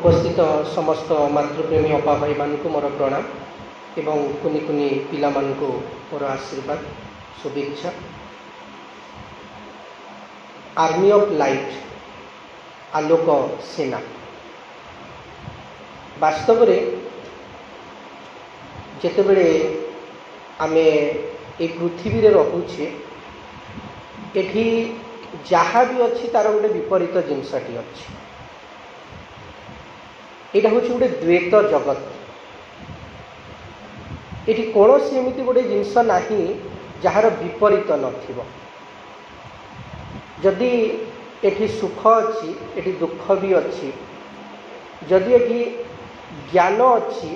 उपस्थित समस्त मातृप्रेमी अपा भाई मानक मोर प्रणाम एवं कुनि कुनि पिला मानक मोर आशीर्वाद शुभेच्छा। आर्मी ऑफ लाइट आलोक सेना वास्तव में जितेबले आमे ए पृथ्वी रे रहुछे एठी जहाँ भी अच्छी तार गोटे विपरीत जिनसटी अच्छी। यहाँ हूँ गोटे द्वैत जगत। ये कौन सी एमती गोटे जिनस ना जार विपरीत नथिबो। जदि एठी सुख अच्छी एठी दुख भी अच्छी, जदि एठी ज्ञान अच्छी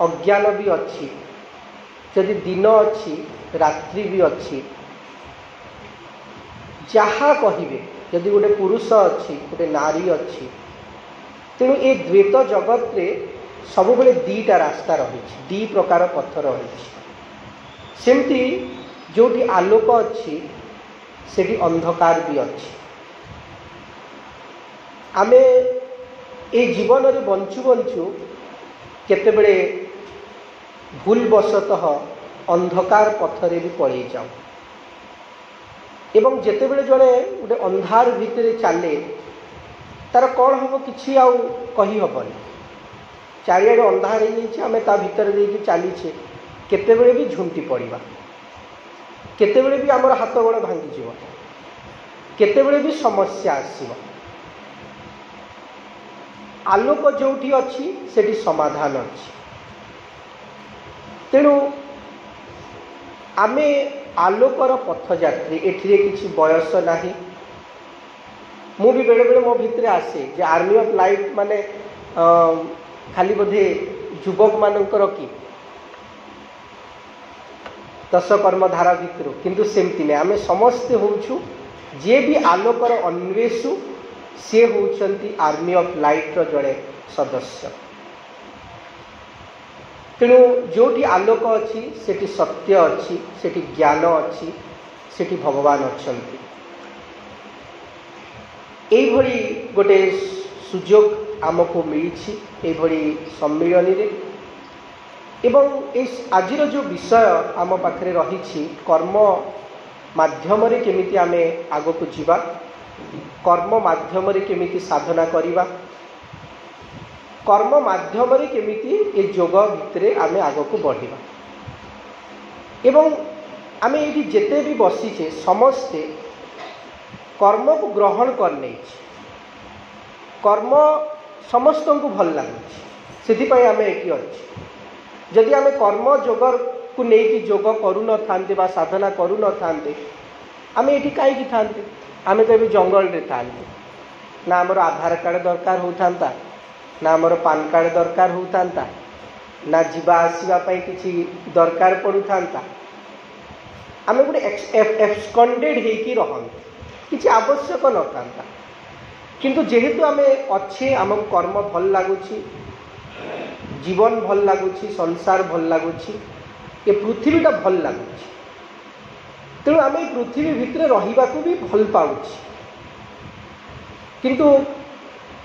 अज्ञान भी अच्छी, जदि दिन अच्छी रात्रि भी अच्छी, जहाँ कहिबे जदि गोटे पुरुष अच्छी गोटे नारी अच्छी। तेणु ये द्वैत जगत रे सब बेले दीटा रास्ता रही, दी प्रकार पथ रही। सेमती जोटी आलोक अच्छी सेठी अंधकार भी अच्छी। आमे ए जीवन रे बंचु बंचु केतेबेले भूलवशतः अंधकार पथरे भी पड़े जाऊ एवं जेतेबेले जड़े गोटे अंधार भितर चले तार कौन हम कि आउ कही हबनी। चारिआडे अंधार हो आम ता भितर देकी चलीचे केतेबेले भी झुंटी पड़वा, केतेबेले भी आमर हाथ गोड़ भांगी जीव, केतेबेले भी समस्या आसीब। आलोक जोठी अच्छी सेठी समाधान अच्छी। तेणु आमे आलोकर पथयात्री एठिरे किछि बयस नाही। मु भी बेले बेले मो भितरे आसे जे आर्मी ऑफ लाइट माने खाली बोधे युवक मानकर कि दश कर्मधारा भितर, किंतु सेमती नहीं। आमे समस्ते होउछु जे भी आलोकर अन्वेषु से होउछंती आर्मी ऑफ लाइट रो जड़े सदस्य। तेणु जोटी आलोक अच्छी सेठी सत्य अच्छी, सेठी ज्ञान अच्छी, सेठी भगवान अच्छंती। एभली गोटे सुजोग आमको मिली एभली सम्मिलन रे। एवं आजिर जो विषय आम पाखरे रही कर्म माध्यम रे केमिति आमे आगो को जीवा, कर्म माध्यम रे केमिति साधना करिवा, कर्म माध्यम रे केमिति ए जोग भितरे आमे आगो को बढ़िबा। एवं आमे एठी जेते भी बसीचे समस्ते कर्म को ग्रहण करने, कर्म समस्त को भल लगे से आम ये अच्छे। जदि आम कर्म जोग को लेकिन जोग करू न थांते बा साधना करू न थांते आम ये कहीं थांते, आम तो ये जंगल रे थांते। ना आमर आधार कार्ड दरकार होता, ना आमर पान कार्ड दरकार होता, ना जीवा आसवा किसी दरकार पड़ू था। आम गोटे एब्सकंडेड होकी रहते, किसी आवश्यक न था। किंतु जेहेतु आम अच्छे आम कर्म भल लगुच, जीवन भल लगुच, संसार भल लगुच, ये पृथ्वीटा भल लगुच। तेणु आम पृथ्वी भितर रहिबा को भी भल पाउछ। किंतु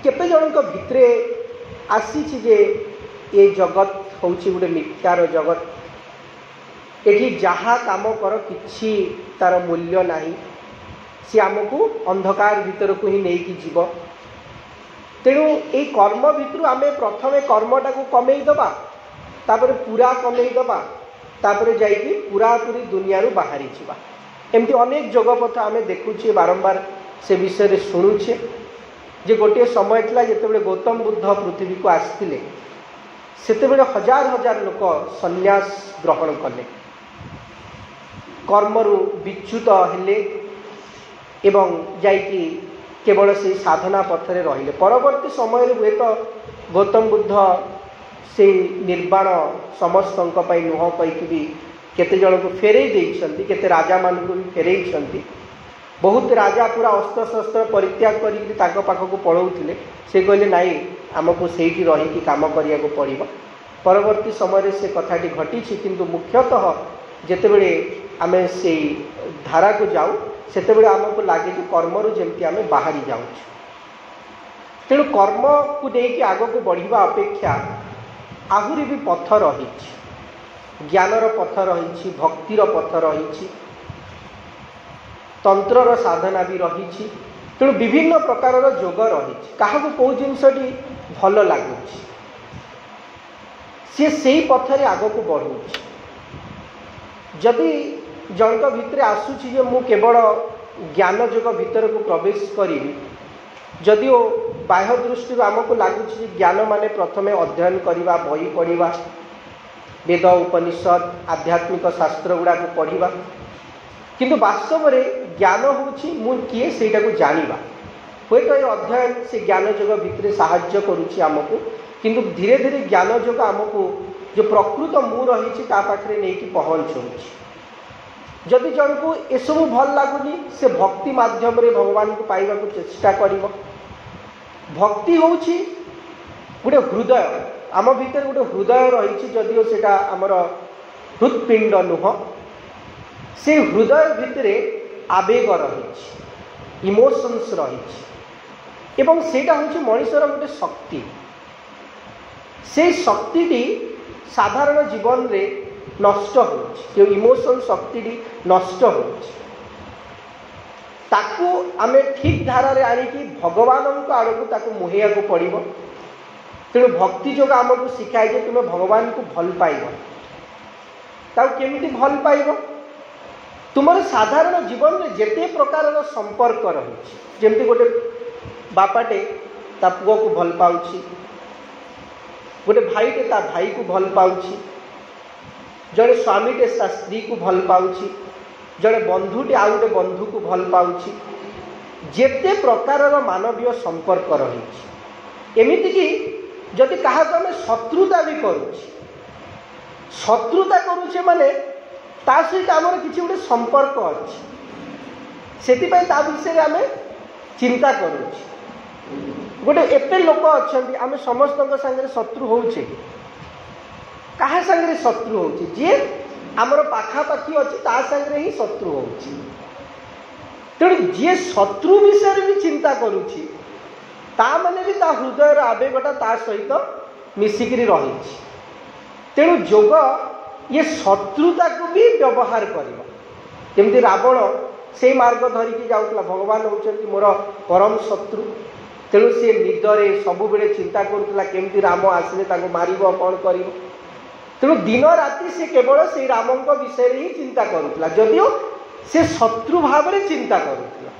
केते जनक भितरे आसी जे ये जगत होउछि गोटे मिथ्यार जगत, एठी जहाँ काम कर किछि तार मूल्य नाही, सी आमको अंधकार भीतर को ही नहीं जीव। तेणु ये कर्म भितर आम प्रथमे कर्मटा को कमे दबा, तापर पूरा कमे दबा, तापर जाइए पूरा पूरी दुनिया रू बाहरी जीवा। एमती अनेक जगपथ आम देखुचे, बारंबार से विषय रे शुणुचे जे गोटे समय थिला जेतेबेले गौतम बुद्ध पृथ्वी को आसथिले सेतेबेले हजार हजार लोक संन्यास ग्रहण कले, कर्मरु विच्युत हेले एवं जाइकी केवल से साधना पथरे रहिले। परवर्ती समय हुए तो गौतम बुद्ध से निर्वाण समस्त नुह पैकी भी केते जन को फेरई देइछंती, केते राजा मान को भी फेरई। बहुत राजा पूरा अस्त्र शस्त्र परित्याग करिक ताको पाखको पळौथिले, से कहले नाई आमको सेठी रही काम करिया को पड़िबो। परवर्ती समय से कथाटी घटी, किंतु मुख्यतः जेतेबेले आमे से धारा को जाऊ सेतेबेले आमको लागे कि कर्मरु जेमती आमे बाहरी जाउछ। तेणु कर्म को लेकिन आग को बढ़िया अपेक्षा आहुरी भी पथ रही, ज्ञानर पथ रही, भक्तिर पथ रही, तंत्रर साधना भी रही। तेणु विभिन्न प्रकार जोग रही, क्या कौ जिनसटी भल लगुच सी से पथरे आग को बढ़ू। जदि जनक भितर आसूची जे मु केवल ज्ञान जोग भितर को प्रवेश करी, जदिओ बाह्य दृष्टि आमको लगुच ज्ञान माने प्रथमे अध्ययन करवा, बही पढ़ा, वेद उपनिषद आध्यात्मिक शास्त्र गुड़ा को पढ़ा, किंतु वास्तव में ज्ञान हूँ मु किए सेटा को जानिबा। हे तो ये अध्ययन से ज्ञान जोग भितर साहाय्य करुच्ची आमको, किंतु धीरे धीरे ज्ञान जोग आमको जो प्रकृत मु रही पाखे नहीं पहुँचाऊँ। जदि जन को एसबू भल लगुनि से भक्ति माध्यम रे भगवान को पाइबा को चेष्टा करिवो। भक्ति हूँ गोटे हृदय, आम भीतर गोटे हृदय रही, जदिओ सेटा आमर हृत्पिंड नुह, से हृदय भितर आवेग रही, इमोशंस रही, एवं सेटा हूँ मनुष्यर गोटे शक्ति। से शक्ति साधारण जीवन रे नष्ट हो, इमोशन शक्ति नष्ट हो, ताकू आमे ठीक धारा रे आनिकी भगवान आड़ को मुहैया को पड़ो। तेणु भक्ति जोग आमको शिखाए जे तुम भगवान को भल पाइब। केमिति भल पाइब? तुमर साधारण जीवन में जेते प्रकार संपर्क रही, जमती गोटे बापाटे ता पुओ को भल पाउछि, गोटे भाईटे ता भाई को भल पाउछि, जड़े स्वामीटे ता स्त्री को भल पाउछि, जड़े बंधुटे आउ गोटे बंधु को भल पाउछि। जेते प्रकार मानवीय संपर्क रही, एमिति कि जदि क्या आम शत्रुता भी करुचे, शत्रुता करुचे माने ता सहित आमर किसी गोटे संपर्क अच्छी, से विषय आम चिंता करुचे। गोटे एते लोक अच्छा आम समस्त सागर शत्रु होचे, क्या सागर शत्रु होची? जे आमर पाखापाखी अच्छी ता सागर ही शत्रु होची। तेणु जी शत्रु विषय भी चिंता करुची ता माने भी ता हृदय आवेगटा ता सहित मिसिकी रही। तेणु जोग ये शत्रुता को भी व्यवहार करवा। जमती रावण से मार्ग धरिकी जाऊला, भगवान होउछन्ति मोर परम शत्रु। तेणु सी निदरे सबु बेले चिंता करुला केमती राम आसिले ताको मारिबो, कौन करिबो। तेणु दिन राति से केवल से रामंक विषय ही चिंता करुला, जदिओ से शत्रु भाव में चिंता करुला।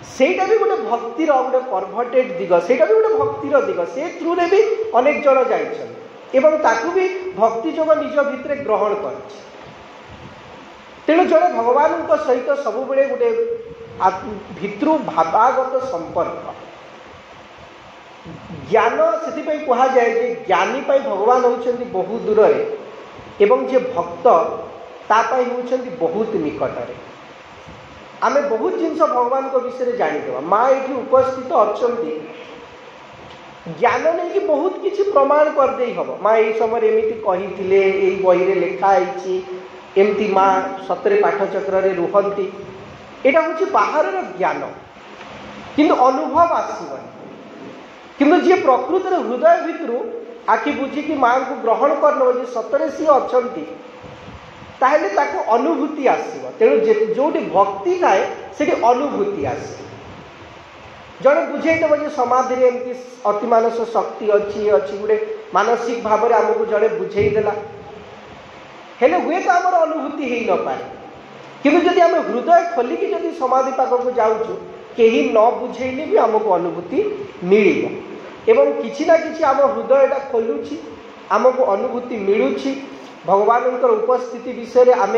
सेटा भी गोटे भक्तिर गोटे परभटेड दिग, सेटा भी गोटे भक्तिर दिग। से थ्रू रे भी अनेक जन जाइछन एवं ताकू भी भक्ति जोग निज भितर ग्रहण कर। तेणु जड़े भगवान सहित सब बेले गोटे भितरु भावागत संपर्क, ज्ञान से कहुए जे ज्ञानी भगवान होउछन्ति बहुत दूर एवं जे भक्त तापाई होउछन्ति बहुत निकटरे। आमे बहुत जिनस भगवान को विषय जानीदेवा। माँ ये उपस्थित अच्छी, ज्ञान नहीं कि बहुत किसी प्रमाण करदे हम। माँ यही समय एमती कही बही रे लिखाई, एमती माँ सतरे पाठचक्र रुहंती। यहाँ हूँ बाहर ज्ञान, किंतु अनुभव आसबनी। किंतु जी प्रकृत हृदय भितर आखि बुझिकी माँ को ग्रहण कर सतरे सी अच्छा ताहले ताको अनुभूति आसब। तेणु जोटी भक्ति थाए से अनुभूति आसे। जड़े बुझेदेव जो समाधि एमती अति मानस शक्ति अच्छी अच्छी गोटे मानसिक भाव में आमको जड़े बुझेदेला, हेले हुए तो आमर अनुभूति हो न पाए। किंतु जदि आम हृदय खोलिकी जदि समाधि पाक को जाऊँ, कहीं न बुझेले भी आमको अनुभूति मिल एवं किसी ना कि आम हृदयटा खोलुची, आमको अनुभूति मिलूची। भगवान उपस्थिति विषय आम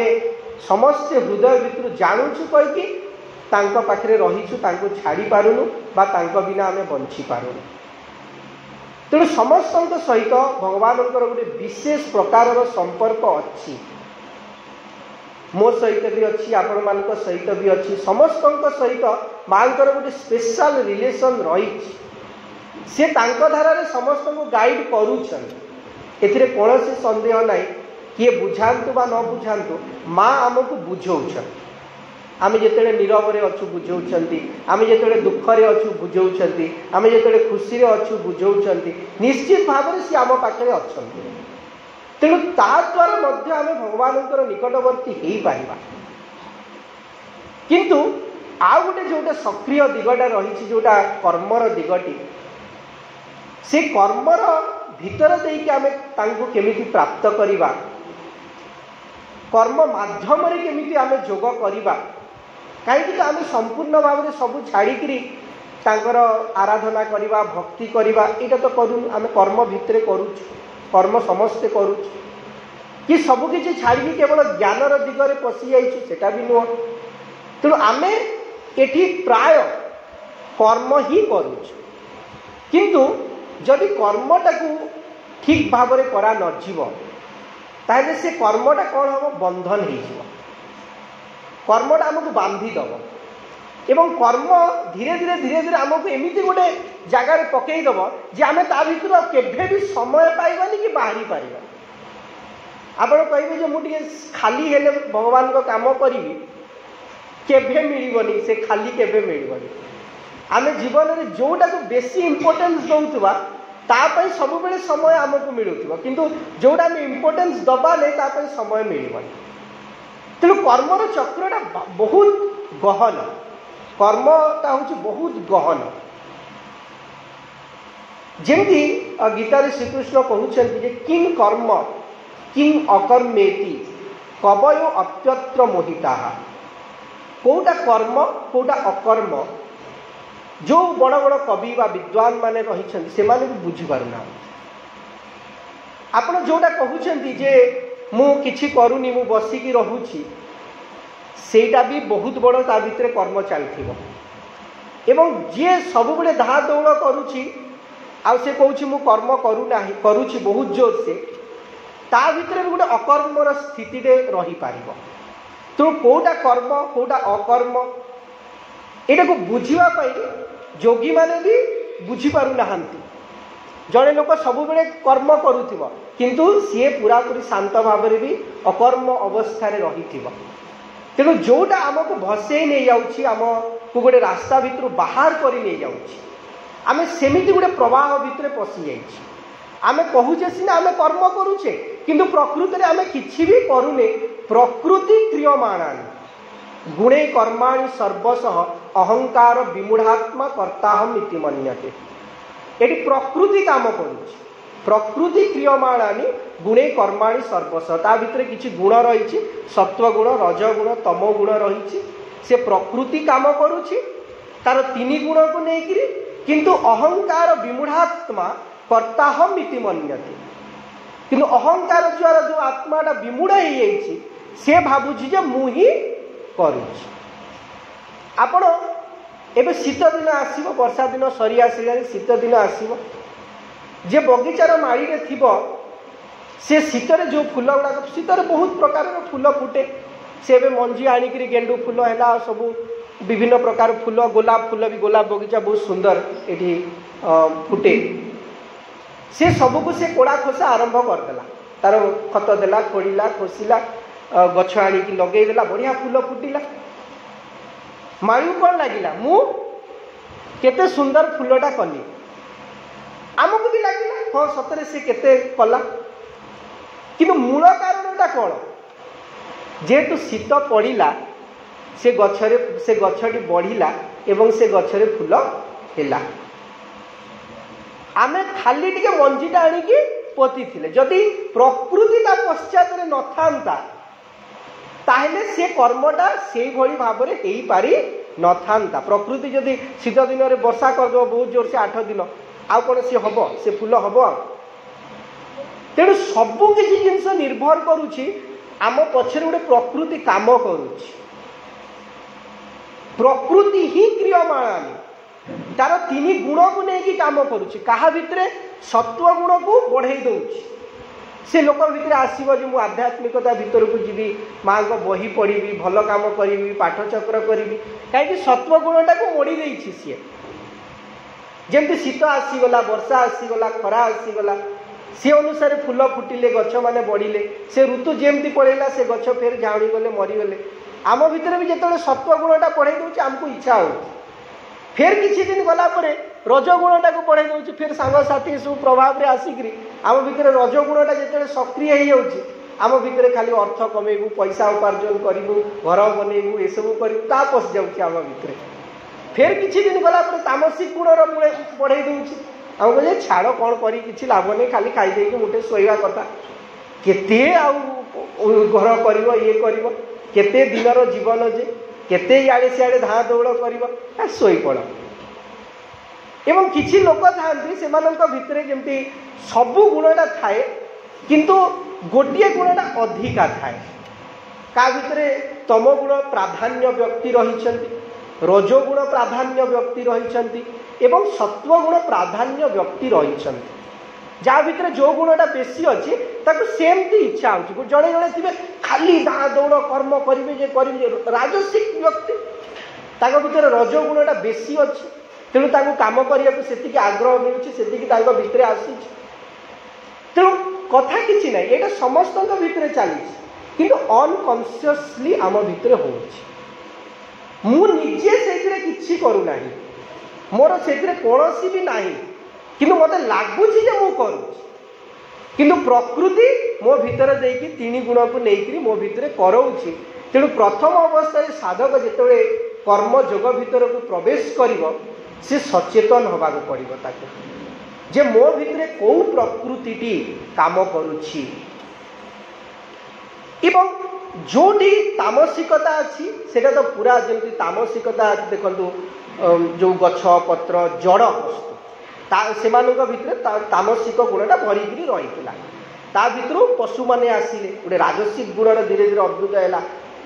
समस्ते हृदय भितर जानूचु कहीकि तांको पाखरे रहीचु, तांको छाड़ी पारुनु बा तांको बिना आमे बंची पारुनु। तेणु समस्त सहित भगवान गोटे विशेष प्रकार संपर्क अच्छी, मो सहित भी अच्छी, आपण मान सहित भी अच्छी, समस्त सहित माँ गोटे स्पेशल रिलेशन रही। से तांको धारा समस्त को गाइड करूछन, एथिरे कौनसी संदेह नहीं। किए बुझातु बा न बुझातु, माँ आमको बुझौछन। आम जिते नीरव अच्छु बुझाऊँ आम जिते दुखरे अच्छु बुझाऊँ आम जिते खुशी अच्छु बुझाऊँ निश्चित भाव में सी आम पाखे अच्छा तेणु ता द्वारा आम भगवान निकटवर्ती हो पार किंतु आउ गोटे जोटा सक्रिय दिगटा रही जोटा कर्मर दिगटी से कर्मर भितर देकी आम केमिति प्राप्त करिबा कर्म माध्यम केमिति आम जोग करिबा कहीं आम संपूर्ण भाव में सब छाड़िकी तांकर आराधना करिबा भक्ति करिबा एटा तो करूँ आम कर्म भितर करूँ कर्म समस्ते करूँ कि सबकि छाड़ी केवल ज्ञानर दिगरे पशि जाइछु सेटा भी नुह तेणु आम एठी प्राय कर्म ही करूँ किंतु जदि कर्मटा को ठीक भाव में करा नजिब ताहले से कर्मटा कौन हम बंधन हो कर्मटा आमको बांधीदब एवं कर्म धीरे धीरे धीरे धीरे आमको एमती गोटे जगार पकईदब जे आम ता भर केभे भी समय पाइबानी कि बाहरी पारिबा आपण कहे मुझे खाली हेले भगवान को काम करी केभे मिलबनी से खाली केभे मिलबनी आम जीवन में जोटा को बेसी इंपोर्टेंस दौथुवा तापाई सब बेले समय आमको मिलूथिबा किंतु जोटा आम इंपोर्टेंस दबा नहीं तापाई समय मिलबनी तेणु कर्मर चक्रटा बहुत गहन कर्मटा हूँ बहुत गहन जमती गीतार श्रीकृष्ण कहते किं कर्म किं अकर्मेति कवयो अप्यत्र मोहिता कौटा कर्म कौटा अकर्म जो बड़ बड़ कवि व विद्वान माने रही से भी बुझीपारना आपण जोटा कहते जे मु किछि करूनी मु बसिकी रहूची सेटा भी बहुत बड़ ता भितर कर्म चलथिबो एवं जे सब बड़े धा दौड़ करुची आ से कहूँ मु कर्म करूना करुची बहुत जोर से ता भितर भी गोटे अकर्मर स्थिति रही पारिबो तो कौटा कर्म कौटा अकर्म एटा को बुझीबा जोगी माने भी बुझी पारु नाहांती जड़े लोक सब बेले कर्म करुथिबो किंतु सी पूरापूरी शांत भाव में भी अकर्म अवस्था रही तेणु जोटा आमको भसई नहीं जाऊँगी आम को गोटे रास्ता भितर बाहर कर नहीं जाऊँगी आम सेमिति गोटे प्रवाह भितर पशि जाइए आम कहूचे सीना आम कर्म करुचे किंतु प्रकृति में आम किछि भी करूने प्रकृति क्रियमाणानि गुणे कर्माणि सर्वशः अहंकार विमूढ़ात्मा कर्ताहम इति मन्यते एटी प्रकृति काम करुछि प्रकृति क्रियमाणानि गुणे कर्माणि सर्वशः ता भितर किछि गुण रही सत्व गुण रज गुण तमो गुण रही से प्रकृति काम करुछि तार तीन गुण को लेकिन किंतु अहंकार विमूढ़ात्मा कर्ताहम इति मन्यते किंतु अहंकार द्वारा जो आत्माटा विमूढ़ हो जाइए से भावुछि जे मु ही करुछि आपण एबे शीत दिन आसीबो वर्षा दिन सरी आसिलानी शीत दिन आसीबो जे बगीचार माड़ी रे थिबो से शीतर जो फूल गुड़ा शीतर बहुत प्रकार फूल फुटे से एबे मंजी आनिकरी गेंडू फूल है सब विभिन्न प्रकार फूल गोलाप फूल भी गोलाप बगीचा बहुत सुंदर एठी फुटे से सबको से कोड़ा खोसा आरंभ करदेला तार खत देला खोड़िला खोसिला गछ आनिकी लगेदेला बढ़िया फूल फुटिला मायू कौन लगिला मु केते सुंदर फूलटा कली आमको भी लगिला हाँ सतरे से केते कला कि मूल कारणटा कौन जेहेतु शीत पड़ा से गछटी बढ़िला एवं से गछरे फूल हैला आमे खाली टिके मंजीटा आनिकी पोती थिले जदि प्रकृति ता पश्चात न थांता ताहले से कर्मटा से भली भाव में हो पारि न थांता प्रकृति जदि शीत दिन में वर्षा करदो बहुत जोर से 8 दिन आउ कौन सी हम से फूल हम तेणु सबु किसी जिनस निर्भर करुछि आम पछरे गोटे प्रकृति काम करुछि प्रकृति ही क्रियमाणानि तार तीन गुण को लेकिन काम करुछि कहा भितर सत्व गुण को बढ़ई दउछि से लोक भितर आसब जो मुझे आध्यात्मिकता भितर को जीवी माँ को बही पढ़ी भल काम करी पाठचक्र करी कहीं सत्व गुणटा को मोड़ी देछि सी जमती शीत आसीगला वर्षा आसीगला खरा आसीगला से अनुसार फूल फुटिले गछ माने बढ़िले से ऋतु जमती पड़ेगा से गछ फेर झाड़ी गले मरीगले आम भितर भी जो सत्व गुणटा पढ़े दूसरी आमको इच्छा हो फिर किसी दिन गलापर रजगुणटा को पढ़े दूसरी फिर सांगसाथी सब प्रभाव में आसिक आम भितर रजगुणटा जो सक्रिय हो जाऊँगी आम भितर खाली अर्थ कमेबू पैसा उपार्जन करूँ घर बनइबू ये सब करूँ पशि जाऊँगी आम भितर फिर किसी दिन गलापर तामसिक गुणर पढ़े दूसरी आम कहे छाड़ कौन कर किसी लाभ नहीं खाली खाई मुठे शोवा कथा केते घर कर ये कर केते दिनर जीवन जे केते इे सियाड़े धाँ दौड़ कर शोपड़ एवं किसी लोक था से भितर जमी सबू गुणटा थाए किंतु गोटे गुणटा अधिका थाए का भितर तम गुण प्राधान्य व्यक्ति रही रजोगुण प्राधान्य व्यक्ति रही एवं सत्व गुण प्राधान्य व्यक्ति रही जहाँ भितर जो गुणटा बेसी अच्छी सेमती इच्छा हो जड़े जड़े थे खाली धाँ दौड़ कर्म करेंगे राजसिक व्यक्ति भितर रजगुणटा बेसी अच्छी तेणु काम करने को आग्रह मिलूँ भितर आसी तेणु कथा किसी ना ये समस्त भितर चली कि अनकनसीयसली आम भितर होजे से किसी करूना मोर से कौन भी ना कि मत लगुच कि प्रकृति मो भीतर देकी तीन गुण को लेकर मो भीतर कराऊँगी तेणु प्रथम अवस्था साधक जिते कर्म जोग भीतर को प्रवेश कर सचेतन होगा पड़ो जे मो भीतर कौ प्रकृति काम करुच्छी एवं जोटी तामसिकता अच्छी सेटा तो पूरा जमी तामसिकता देखु जो गछ पत्र जड़ वस्तु से भितर तामसिक गुणटा भरिकी रही ता भितर पशु मैंने आसिले गोटे राजसिक गुणर धीरे धीरे अद्भुत है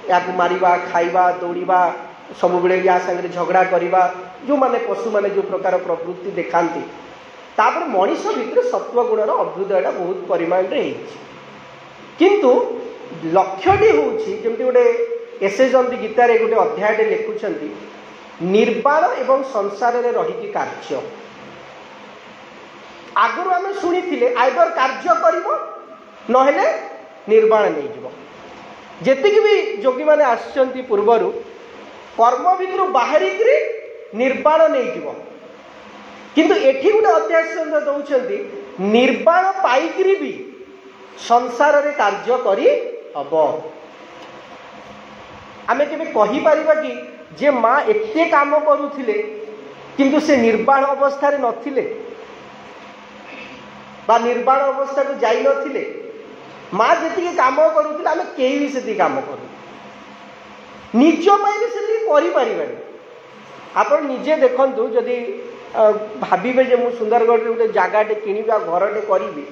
या मारिबा खाइबा दौड़ा सब बेले या सागर झगड़ा करवा जो माने पशु माने जो प्रकार प्रवृत्ति देखाती तापर मनीष भितर सत्व गुणर अभ्युदयटा बहुत परिमाण किंतु लक्ष्यटी होची जमती गोटे एसेजंती गीतार गोटे अध्यायटे लिखुंट निर्वाण एवं संसार में रही कार्य आगु आम शुणी आइदर कार्य कर निर्वाण नहीं जीक भी जोगी मैंने आसुँच पूर्वर कर्म भितर बाहरिक निर्वाण नहीं जीव किंतु एठी गोटे अध्याय दौरान निर्वाण पाइकरी भी संसार रे कार्य करी हब आमे केबे कहि परिबा कि जे माँ एते काम करुथिले किंतु से निर्वाण अवस्था रे नथिले बा निर्वाण अवस्था को जाई नथिले माँ जी काम करुथिले आमे केही भी सेती काम करू निज पाई भी सेती करि परिबानी आपण निजे देखंतु जदि भाबिबे जे मु सुंदरगढ़ गोटे जगाटे किनिबा घरटे करिबी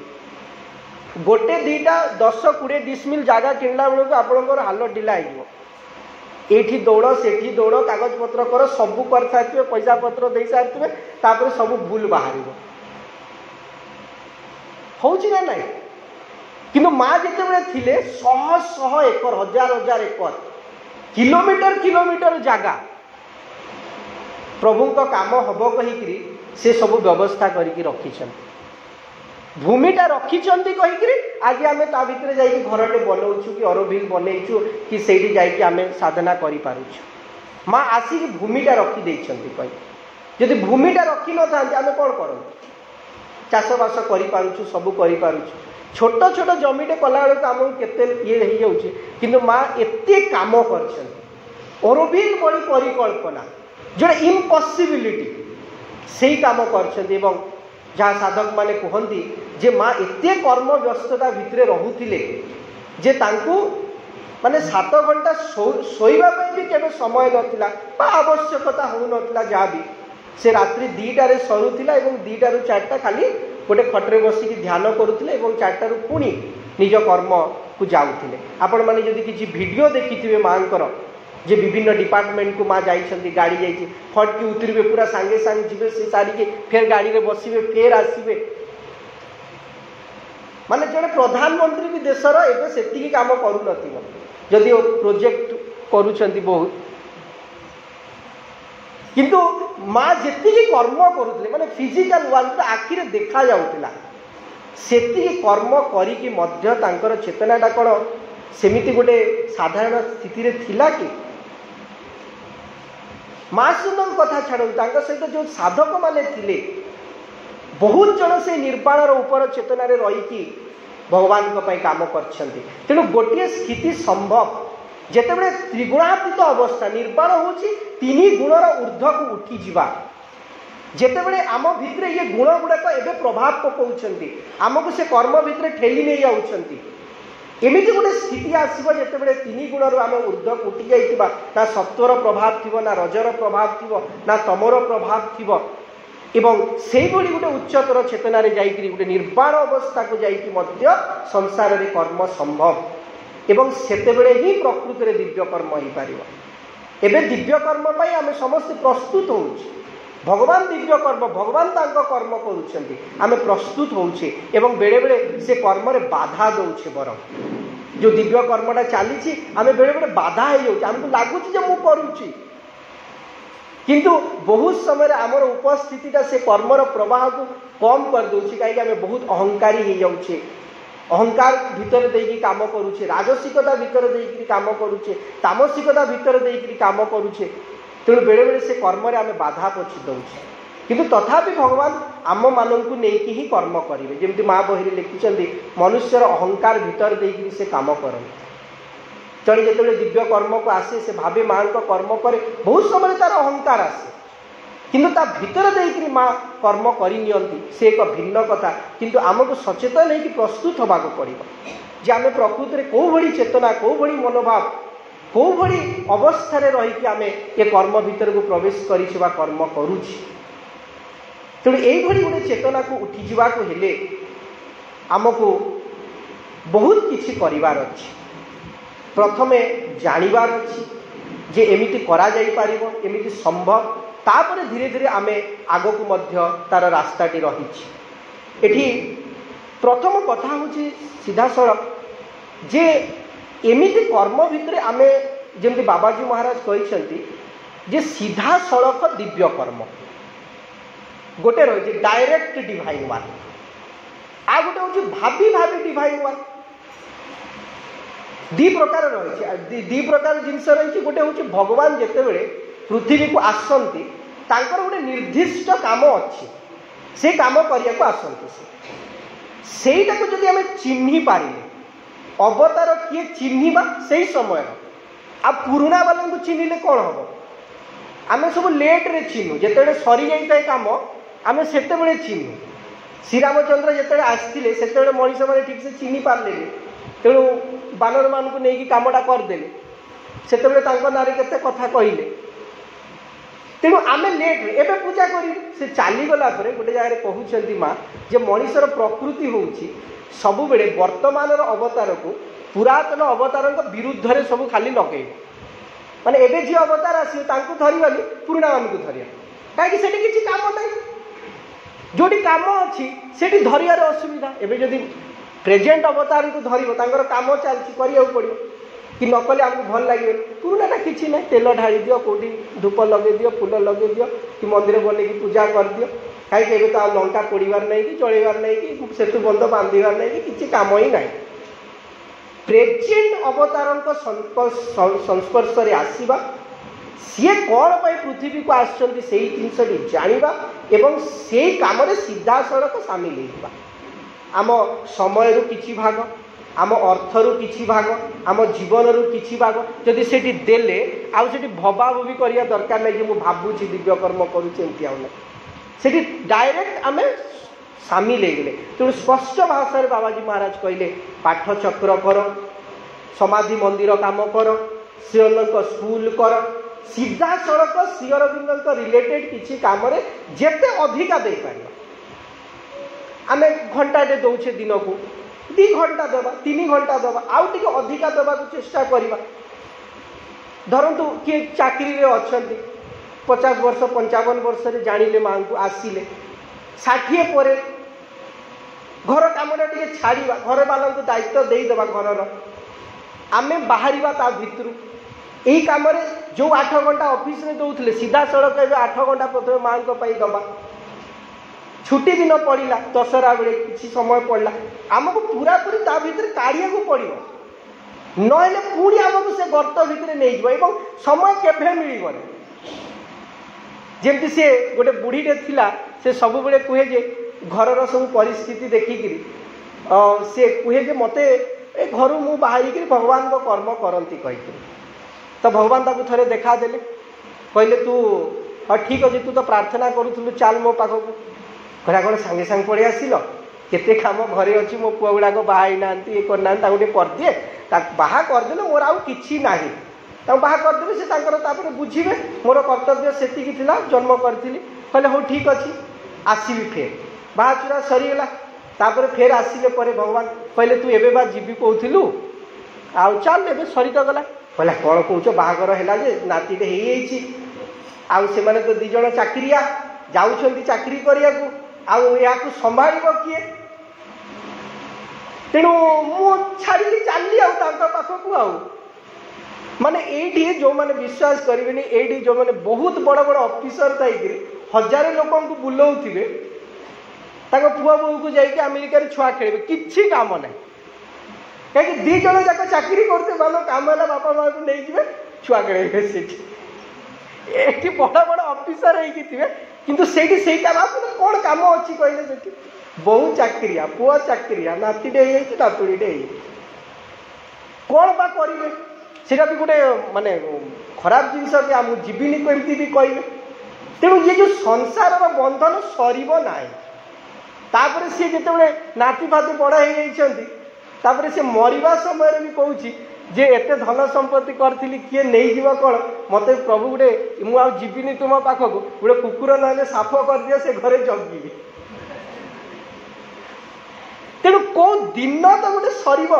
गोटे दीटा 10-20 डिसमिल जगह किणला बेलू आपंकर हाल ढिला हो एठी दौड़ सेठी दौड़ कागज पत्र कर सबू कर सारे पैसा पत्र दे सारे तापर सब भूल बाहर होची ना नहीं किंतु माँ जिते थिले शह शह एकर हजार हजार एकर किलोमीटर किलोमीटर जगह प्रभु काम हम कहीकि से सब व्यवस्था करके रखी भूमिटा रखिंट कहीकि आज आम ता भर जा घरटे बनाऊँ कि अरबिल बनईचु कि सही जामें साधना कर माँ आसिक भूमिटा रखिदे कही जदि भूमिटा रखी न था आम कौन करूँ चाषबास करूँ सबू कर छोट छोट जमीटे कला बेलू आम के कि माँ एत काम कर अरबिल बड़ी परिकल्पना जो इम्पॉसिबिलिटी से काम कर जहाँ साधक माने कहती जे माँ एते कर्म व्यस्तता भितर रुले जे तांकु माने 7 घंटा शोइबा भी केबे समय नथिला बा आवश्यकता हो नथिला जहाँ भी से रात्रि 2टारे सरुथिला एवं 2टारू 4टा खाली गोटे खटरे बसिकी ध्यान करुथिले एवं 4टारू पुणी निज कर्म को जाउथिले आपण माने जदि किछि वीडियो देखिथिबे मांकर जे विभिन्न डिपार्टमेंट को माँ जाइछंती गाड़ी जाइछि फटकी उतरबे पूरा सांगे सांगे जीवे से सारी फिर गाड़ी रे बसिबे फिर आसीबे माने जड़े प्रधानमंत्री भी देशर एबे सेतिकी काम करू नथिबो जदि प्रोजेक्ट करूछंती बहुत किंतु माँ जेतिकी कर्म करुथिले माने फिजिकल वर्ल्ड आखिरे देखा जाउतिला सेतिकी कर्म करिकी मध्य तांकर चेतनाटा कोन सेमिति गोटे साधारण स्थिति रे थिला कि महासुंदर कथा छाड़ सहित जो साधक माने थिले बहुत जन से निर्वाणर उपर चेतना रे रही भगवान काम कर तेणु गोटे स्थिति संभव जेतेबेले त्रिगुणातीत अवस्था निर्वाण होची तीन गुणर ऊर्ध्व को उठी जिबा जेतेबेले आम भितर ये गुण गुड़ाक एवं प्रभाव पकाउछंती आमको से कर्म भितर ठेली नहीं आउछंती एमिति गोटे स्थिति आसब जेतेबेले तीन गुणर आम ऊर्ध्व को उठी जाइतिबा ना सत्वर प्रभाव थिबो ना रजर प्रभाव थिबो ना तमर प्रभाव थिबो एवं से गोटे उच्चतर चेतना जाइकरी गोटे निर्वाण अवस्था को जाइकि मध्य संसार रे कर्म संभव एवं सेतेबेले ही प्रकृति रे दिव्य कर्म हो पारिबो एबे दिव्य कर्म पई आमे समस्त प्रस्तुत होउछि भगवान दिव्य कर्म भगवान तांको कर्म करुछंती आमे प्रस्तुत होउछि एवं बेले बेले से कर्म रे बाधा दउछि बरम जो दिव्य कर्मटा चलीछि आमे बेले बेले बाधा हे जाउछि हमको लागुछि जे मु करूछि किंतु बहुत समय आमर उपस्थितिटा से कर्मर प्रवाह को कम कर दूसरी कहीं आम बहुत अहंकारी हो जाऊे अहंकार भितर देकी काम करुचे राजसिकता भितर देकी काम करुचे तामसिकता भितर देकी काम करुचे तेणु बेले बेले से कर्म आम बाधा पछी दौचे किंतु तथापि भगवान आम मानू नहीं ही कर्म करेंगे जमी माँ बही लिखिं मनुष्यर अहंकार भितर देकी से काम करते जड़े जिते दिव्य कर्म को आसे से भावे माँ को कर्म करे बहुत समय तार अहंकार आसे किंतु ता भितर देकर माँ कर्म करनी से एक भिन्न कथा किंतु आमको सचेतन है प्रस्तुत होगा पड़ो जे आम प्रकृति में कौ भली चेतना कौ भली मनोभाव कौ भली अवस्था रहीकि आम ये कर्म भितर को प्रवेश करिछि कर्म करुछि तेणु यही गोटे चेतना को उठी जावाक हेले आमको बहुत किछि करिवार अछि प्रथमे जानिबार अछि जे एमिति करा जाई पारिबो एमिति संभव तापर धीरे धीरे आमे आगो को मध्य तार रास्ताटी रही एठी प्रथम कथा होची सीधा सड़क जे एमिति कर्म भितर आमे जेमति बाबाजी महाराज कहिसंती जे सीधा सड़क दिव्य कर्म गोटे रही डायरेक्ट डिवाइन वन आ गोटे होची भाभी भाभी डिवाइन वन दी प्रकार रही दी प्रकार जिनस रही गोटे हूँ भगवान जितेबले पृथ्वी को आसती तांकर गोटे निर्दिष्ट काम अच्छी से काम करने को आसती सेटा को जब आम चिन्ह पारे अवतार किए चिन्हवा से समय आ पुराणा वाला को चिन्हले कौन हम आम सब लेट्रे चिन्हु जिते सरी जाए कम आम से चिन्हु श्रीरामचंद्र जिते आसते से मनीष मैंने ठीक से चिन्ह पारे तेणु बानर मान को लेकिन कमटा करदे से ना केते कथा कहले तेणु आम लेट एवं पूजा कर चलीगला गोटे जगह कहते माँ जे मनीषर प्रकृति हूँ सब बेले वर्तमान अवतार को पुरातन अवतार विरुद्ध में सब खाली लगे माने एबे जी अवतार आसी धरवानी पुराणा मान को धरिया कहीं किसी काम ना जोटी काम अच्छी से धरियार असुविधा एवं जदि प्रेजेंट अवतार को धर काम चलती करा पड़ो कि नकले आमको भल लगे पुराणाटा किसी ना तेल ढाई दियो कौटी धूप लगे दियो फूल लगे दियो कि मंदिर बन पूजा कर दियो कहीं तो लंका पोड़ार नहीं कि चलवार नहीं कि सेतु बंध बांधार नहीं कि किसी काम ही ना प्रेजेंट अवतार संस्पर्श में आसवा सी कौन पर पृथ्वी को आसुँच से जिनसटी जाना एवं से कम सीधा सड़क सामिल होगा आम समय किछि भाग आम अर्थरू किछि भाग आम जीवन रू किछि भाग जदि सेठी देले आउ सेठी भबाभूबी करिया दरकार नहीं कि भावुची दिव्य कर्म करुँच सेठी डायरेक्ट आम सामिल हो गले तेणु स्पष्ट भाषा बाबाजी महाराज कहले पाठ चक्र कर समाधि मंदिर काम कर श्रीअरविंद स्कूल कर सीधा सड़क श्रीअरविंद रिलेटेड किछि काम रे जेते अधिका दे पारिबा आम घंटाटे दौचे दिन को 2 घंटा देवा 3 घंटा देवा आउ टे अधिका देवा चेष्टा करवा धरतु किए चाकरी रे अच्छी 50 वर्ष 55 वर्ष जानिले माँ को आसिले 60 पर घर कामटा टे छाड़ा घर वाला दायित्व देदेवा घर आम बाहर ता भितर यही कम जो 8 घंटा ऑफिस में दौले सीधा सड़क 8 घंटा प्रथम माँ को दबा छुट्टी दिन पड़ा दशहरा बेले किसी समय पड़ा आमको पूरा पूरी ता भीतर काढ़िया को पड़ो नहले पुणी आमको से गर्त भितर नहीं एवं समय केभे मिलबनी जमती सी गोटे बुढ़ीटे थिला से सब बेले कहे जे घर सब परिस्थिति देखिक सी कहे जे मत घर मु बाहर भगवान को कर्म करती कही तो भगवान ताको थरे देखा देले कहले तू हाँ ठीक अच्छे तू तो प्रार्थना करूँ चाल मो पाखक कहला कौन सांगे सांगे पड़े आसिल केते काम घरे अच्छी मो पुआ गुड़ाक बाहर ना ये करना कर दिए बाहा करदे मोर आउ कि ना बाहा करदेवी से बुझे मोर कर्तव्य से जन्म करी कहले हाँ ठीक अच्छे आसबि फेर बाहाचुरा सरीगला तापर फेर आसिले परे भगवान कहले तू एबे बा जीवी कहूलु आउ चल ए सरी तो गला कहला कौन कौच बाहागर है नातीटे हो तो दी जन चाकरिया जाऊँच चाकरी करने को संभाल किए तेणु मु छाड़ी चली पाखक माने एठी जो माने विश्वास करेंगे ये जो माने बहुत बड़ बड़ ऑफिसर थी हजार लोक बुलाऊे पुआ बोह को जाकि अमेरिका छुआ खेल कि काम ना कहीं दी जन जाक चाकरी करते मान कम है बापा माँ को नहीं छुआ खेल से बड़ बड़ ऑफिसर होते किंतु से कौन काम अच्छी कहले से बहु चाकरिया पुआ चाकरिया नातीटे नातुड़ीटे कौन बा करेंगे सीटा भी गोटे माने खराब जिनस कि जीविनी कमती भी कहे तेणु ये जो संसार बंधन सरीब ना तापर सी जो नाती फाती बड़ हो से मरवा समय भी कहूँ जे एते धन संपत्ति करी किए नहीं जीव कौन मत प्रभु गोटे मुझे जीविनी तुम पाखक गोटे कुकुर ना साफ कर दिए से घरे जगिबी तेणु कौ दिन तो गोटे सरीब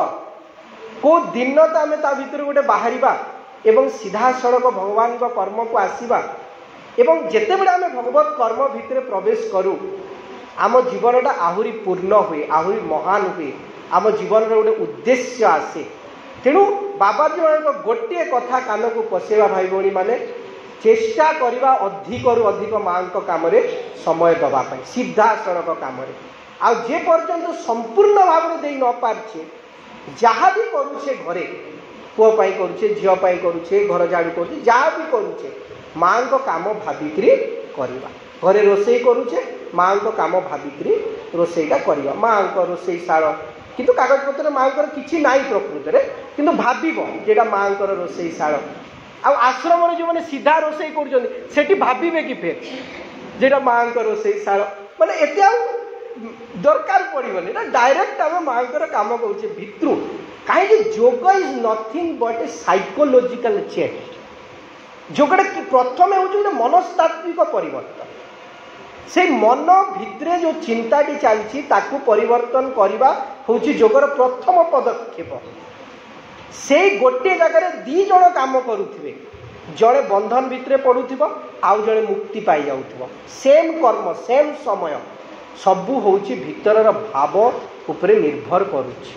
कौ दिन तो आम भर गोटे बाहर एवं सीधा सड़क भगवान को कर्म को आसवा एवं जिते बड़े आम भगवत कर्म भितर प्रवेश करूँ आम जीवनटा आहुरी पूर्ण हुए आहुरी महान हुए आम जीवन गोटे उद्देश्य आसे तेणु बाबाजी मान गोटे कथा कान को पशेवा भाई भौणी मैंने चेष्टा करवा अधिक रु अधिक माँ कम समय दवापाई सीधा सड़क कम जे पर्यंत संपूर्ण भाव में दे न पारे जहाँ भी करुचे घरे पुओपाई करुचे झीपाई करुचे घर झाड़ू करुचे जहाँ भी करुचे माँ को काम भाविकी करवा घरे रोसई करुचे माँ को काम भाविकी रोसईटा करवा माँ को रोसई शाल किंतु कागज पत्र माँ कि ना प्रकृत में किंतु भाव माँ रोसई शाल आश्रम जो मैंने सीधा रोसई कर भावे कि फेर जेटा माँ रोसई शाल मैंने एत दरकार पड़ोनी ना डायरेक्ट आम माँ कम करुचे भित्रु कहीं जोग is nothing but a psychological change जोगटा प्रथम हूँ मनस्तात्विक परिवर्तन से मन भितरे जो चिंताटी चलती परिवर्तन करवा हूँ जोगर प्रथम पदक्षेप से गोटे जगह दी जन काम करुवे जड़े बंधन भितर पड़ुव आउ जड़े मुक्ति पाई जाऊँ सेम कर्म सेम समय सबू हूँ भितर भाव उपरे निर्भर करुच्ची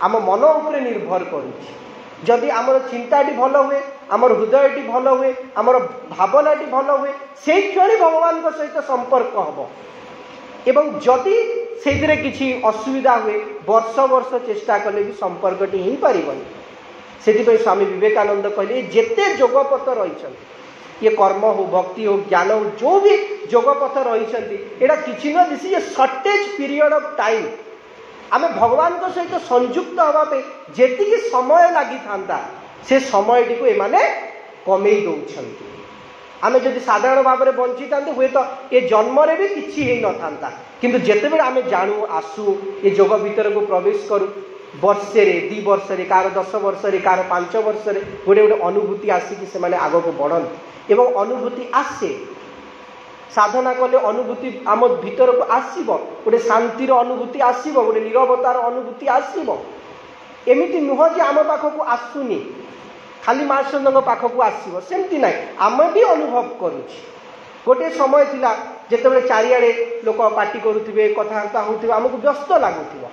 आम मन उपरे निर्भर करुच्ची जदि आमर चिंताटी भल हुए आमर हृदयटी भल हुए आमर भावनाटी भल हुए से क्षण भगवान सहित संपर्क हम एवं जदि से किसी असुविधा हुए वर्ष वर्ष चेष्टा कले भी संपर्कटी हो पारबनी से स्वामी विवेकानंद कहले जेते जोगपथ रही ये कर्म हो भक्ति हो ज्ञान हो जो भी जोगपथ रही एटा किसी न this is a shortage period of time आम भगवान सहित संयुक्त हाँपे जी समय लगी था से समयटी को एमाने कमे दौरान आम जब साधारण भाव में बंची था हुए तो ये जन्म भी किसी न था किंतु जिते आम जानू आसू ये जोग भीतर को प्रवेश करूँ वर्षे दी वर्षे कार 10 वर्षे कार 5 वर्षे गोटे गोटे अनुभूति आसिक से आग को बढ़ती एवं अनुभूति आसे साधना कले अनुभूति आम भीतर को आसब गोटे शांतिर अनुभूति आसब गोटे नीरवतार अनुभूति आसब एमती नुह जे आम पाखक आसुनी खाली मास्टर पाखक आसब सेमती ना आम भी अनुभव करुच्ची गोटे समय थिला जिते चारिआडे लोक पार्टी करुवे कथबार्ता होते आमको व्यस्त लगुव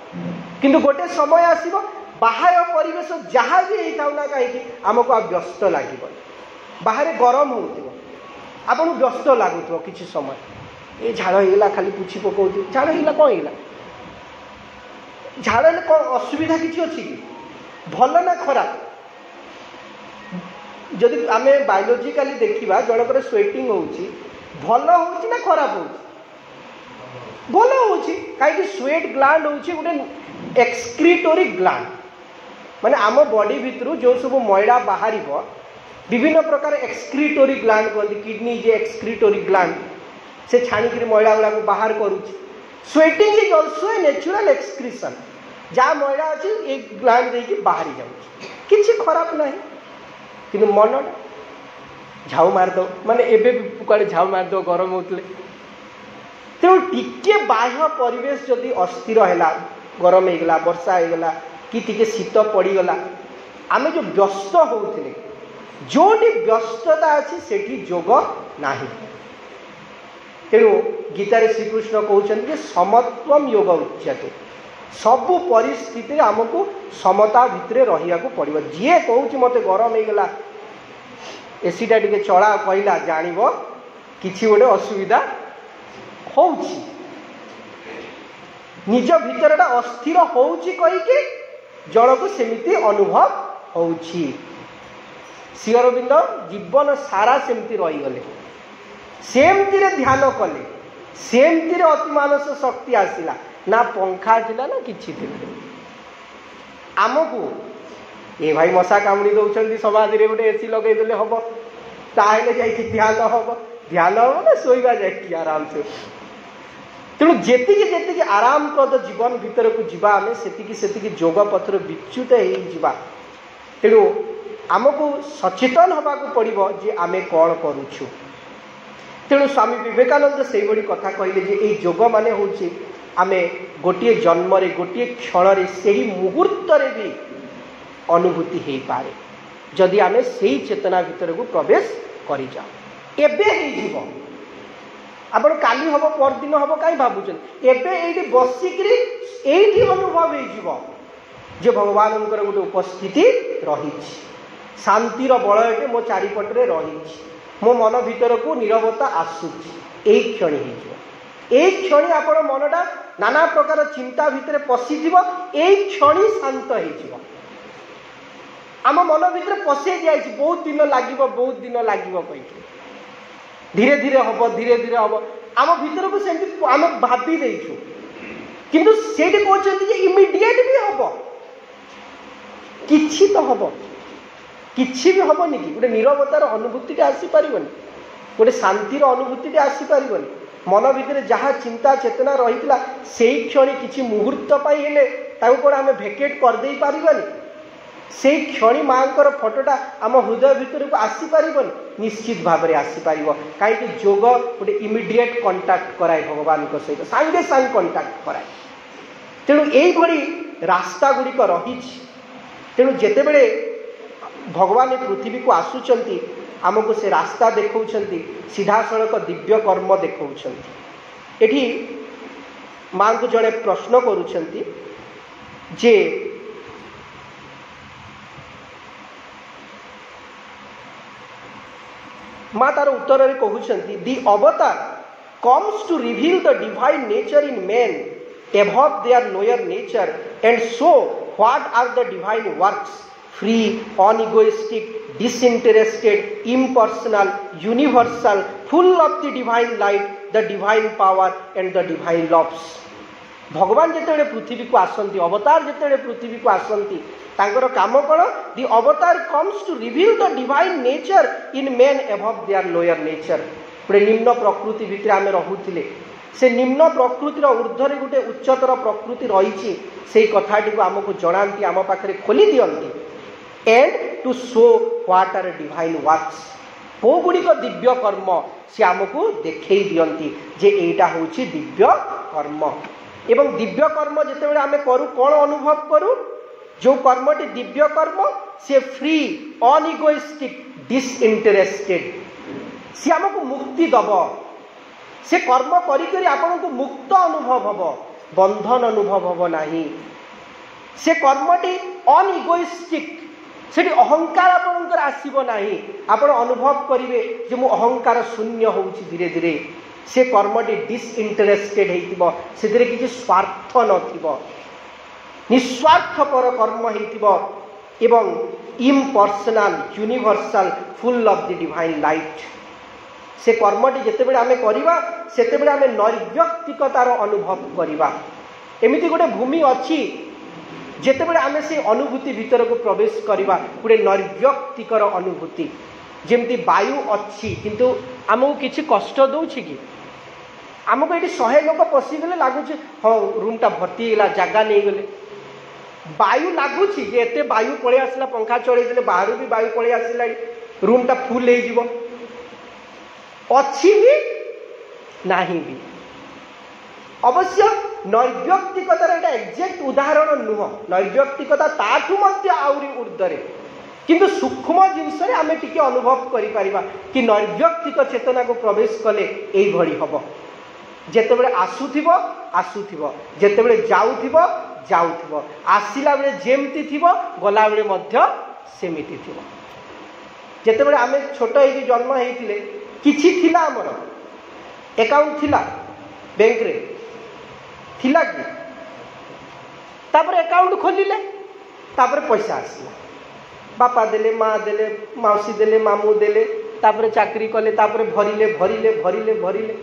किंतु गोटे समय आसब बाहर परिवेश जहाँ भी होता ना कहीं आमको व्यस्त लगे बाहर गरम हो आपन व्यस्त लगुव किसी समय ये झाड़ होगा खाली पुछी पकाऊ झाड़ होगा कौन होगा झाड़ कौन असुविधा किसी अच्छी कि भल ना खराब जदि आम बायोलोजिकाली देखा जनकर स्वेटिंग होची भल होची ना खराब होची भल होची कहीं स्वेट ग्लैंड होची गोटे एक्सक्रीटोरी ग्लैंड माने आम बॉडी भितर जो सब मैला बाहर विभिन्न प्रकार एक्सक्रीटोरी ग्लैंड कहते किडनी जे एक्सक्रीटोरी ग्लैंड से छाणिक मैला गुड़ा बाहर करुच्ची sweating is also a natural excretion जहाँ मैला अच्छी ये ग्लैंड देकी बाहरी जाऊँगी खराब ना कि मन झाऊ मारद माने एबे कड़े झाऊ मारद गरम होते तेणु टिके बाह्य परिवेश जदि अस्थिर है गरम होगला वर्षा होगला कि टिके शीत पड़गला आम जो व्यस्त होते जोटी व्यस्तता अच्छी सेठी जोग नाही तेणु गीतार श्रीकृष्ण कहते समत्वम योग उच्यते सबु परिस्थिति आमको समता भितर रहा पड़ो जी कौच मत गरम होगला एसीटा टे चला कहला जान कि गोटे असुविधा हो निज भितरटा अस्थिर होची कहीकि जन को सेमिति अनुभव हो श्री अरविंद जीवन सारा सेमती रहीगले सेमती ध्यान कले सेमती अतिमानस शक्ति आसला ना पंखा थिला ना किछि थिला आमको ये भाई मशा कामुड़ी दौरान समाधि रे गोटे एसी लगे देले हम ताहले जाई ध्यान हम ना शोवा जाए आराम से तेणु जी आरामप्रद जीवन भितर को जीवा आम से जोग पथर विच्युत हो तेणु आमको सचेतन होगा पड़ो जे आमे कौन करुछु तेणु स्वामी विवेकानंद से बड़ी कथा कहले जे ये जोग माने होछि आमे गोटे जन्म गोटे क्षण से मुहूर्त भी अनुभूति हो पारे जदि आमे से चेतना भितर को प्रवेश कर जाओ एबे हो आपण काली हम परदिन हम कहीं भावुन एबे बसिकी ये अनुभव हो जे भगवान गोटे उपस्थिति रही शांतिर बलयटे मो चारिपटे रही मो मन भीतर को नीरवता आसूची यही क्षण हो क्षण आपण मनटा नाना प्रकार चिंता भितर पशिज यही क्षण शांत हो आम मन भीतर पशे जाए बहुत दिन लगे धीरे धीरे हम आम भीतर को सेमती आम भाभी देचु किंतु सेठी कहते इमिडिएट भी हम किछि तो हम किछि भी हमनी कि गोटे नीरवतार अनुभूति आसीपर गोटे शांतिर अनुभूति आसीपर मन भीतर जहाँ चिंता चेतना रही से क्षण किसी मुहूर्त पाइले कौन आम भेकेट करदे पारबानी से क्षणी माँ फटोटा आम हृदय भितर को आसीपर निश्चित भाव में आसीपर कहीं जोग गोटे इमिडिएट कंटाक्ट कराए भगवान सहित सांगे सांग कंटाक्ट कराए तेणु यही रास्ता गुड़िक रही तेणु जिते बड़े भगवान पृथ्वी को आसुचंती आमको से रास्ता देखौछंती सीधा सड़क दिव्य कर्म देखौछंती एठी माँ को जड़े प्रश्न करुछंती जे माँ तार उत्तर रे कहउछंती the avatar comes to reveal the divine nature in man above their lower nature and show what are the divine works free, unegoistic, disinterested, impersonal, universal, full of the divine light, the divine power and the divine loves. भगवान जिते पृथ्वी को आसती अवतार जिते पृथ्वी को आसती तांकर काम कौन the avatar comes to reveal the divine nature in man above their lower nature गोटे निम्न प्रकृति भितर आम रुले से निम्न प्रकृतिर ऊर्ध्वर गोटे उच्चतर प्रकृति रही से कथाटी को आमको जनाती आम पाखे खोली दियंती and to show what are divine works को गुड़िक दिव्य कर्म से आमको देखई दियंती जे एटा होची दिव्य कर्म एवं दिव्य कर्म जिते आम करूँ कौन अनुभव करूँ जो कर्मटी दिव्य कर्म से फ्री अनइगोइस्टिक डिसइंटरेस्टेड सी आमको मुक्ति दब से कर्म करी आपण को मुक्त अनुभव हम बंधन अनुभव हम नहीं से कर्मटी अनइगोइस्टिक से अहंकार आपणकर आसब ना आपण अनुभव करेंगे जे मु अहंकार शून्य हो धीरे धीरे से कर्मटी डिसइंटरेस्टेड होती स्वार्थ न निस्वार्थपर कर्म हो एवं impersonal universal full of the divine light से कर्मटी जितेबाला आम करवा से आम नैर्व्यक्तिकतार अनुभव करवा एमती गोटे भूमि अच्छी जितेबाला आम से अनुभूति भीतर को प्रवेश करवा गोटे नैर्व्यक्तिकर अनुभूति जमती वायु अच्छी किंतु आमको किसी कष्ट दौर कि आमको ये 100 लोक पशिगले लगुच हाँ रूमटा भर्ती है जगह नहीं गले वायु लगुच एत वायु पलि आसला पंखा चढ़े बाहर भी वायु पलि आसला रूमटा फुल हो अच्छी भी नहीं भी अवश्य नैर्व्यक्तिकतार एटा एक्जेक्ट उदाहरण नुह नैर्व्यक्तिकता ताठू आहरी ऊर्ध्वे किंतु सूक्ष्म जिनस आम टी अनुभव करिपरिबा कि नैर्व्यक्तिक चेतना को प्रवेश कले यही हम जेतेबेले आसुथिबो आसुथिबो जेतेबेले जाउथिबो जाउथिबो आसिला बेले जेमती थिबो गला बेले मध्य सेमिति थिबो जेतेबेले आमे छोट होई जन्म हेइथिले किछि थिला हमर अकाउंट थिला बैंक रे थिला कि तापर अकाउंट खोलिले तापर पैसा आसला बापा देले माँ देले मौसी देले मामू देले तापर चाकरी कले तापर भरिले भरिले भरिले भरिले